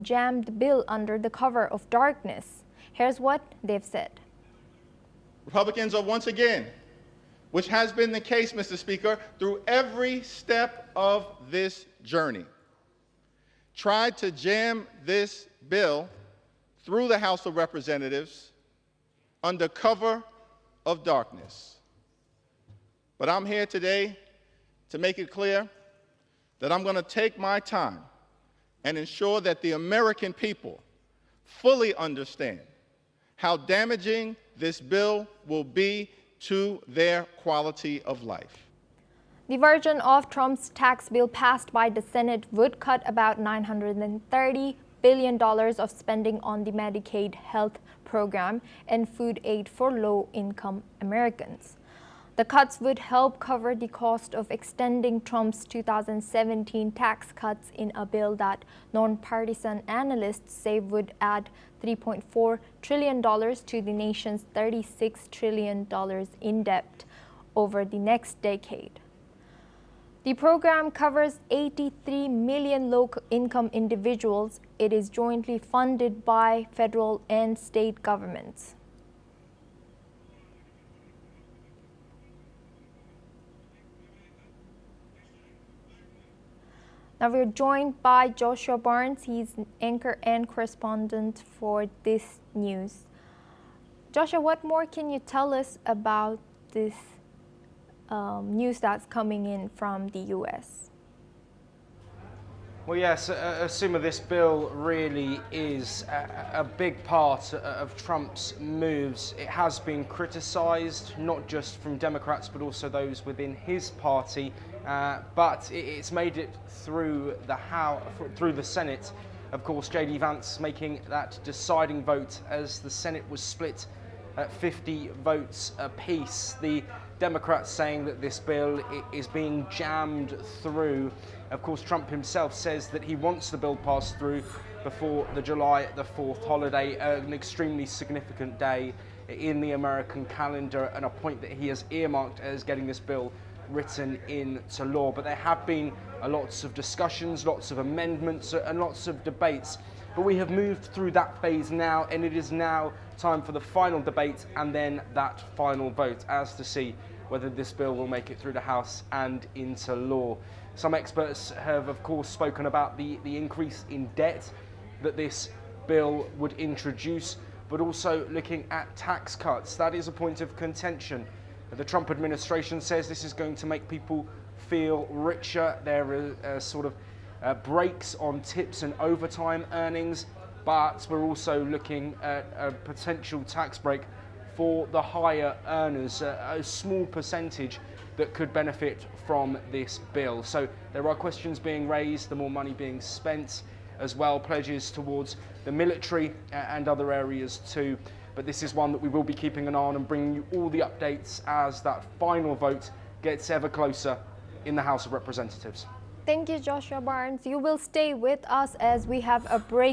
jammed the bill under the cover of darkness. Here's what they've said. Republicans are once again, which has been the case, Mr. Speaker, through every step of this journey, tried to jam this bill through the House of Representatives under cover of darkness. But I'm here today to make it clear that I'm going to take my time and ensure that the American people fully understand how damaging this bill will be to their quality of life. The version of Trump's tax bill passed by the Senate would cut about $930 billion of spending on the Medicaid health program and food aid for low-income Americans. The cuts would help cover the cost of extending Trump's 2017 tax cuts in a bill that nonpartisan analysts say would add $3.4 trillion to the nation's $36 trillion in debt over the next decade. The program covers 83 million low-income individuals. It is jointly funded by federal and state governments. Now we're joined by Joshua Barnes. He's an anchor and correspondent for this news. Joshua, what more can you tell us about this news that's coming in from the U.S.? Well, yes, Asuma, this bill really is a big part of Trump's moves. It has been criticised, not just from Democrats, but also those within his party. But it's made it through the Senate. Of course, J.D. Vance making that deciding vote as the Senate was split at 50 votes apiece. The Democrats saying that this bill is being jammed through. Of course, Trump himself says that he wants the bill passed through before the July the 4th holiday, an extremely significant day in the American calendar and a point that he has earmarked as getting this bill written into law. But there have been lots of discussions, lots of amendments and lots of debates. But we have moved through that phase now, and it is now time for the final debate and then that final vote as to see whether this bill will make it through the House and into law. Some experts have, of course, spoken about the increase in debt that this bill would introduce, but also looking at tax cuts. That is a point of contention. The Trump administration says this is going to make people feel richer. There are sort of breaks on tips and overtime earnings, but we're also looking at a potential tax break for the higher earners, a small percentage that could benefit from this bill. So there are questions being raised, the more money being spent, as well pledges towards the military and other areas too. But this is one that we will be keeping an eye on and bringing you all the updates as that final vote gets ever closer in the House of Representatives. Thank you, Joshua Barnes. You will stay with us as we have a break.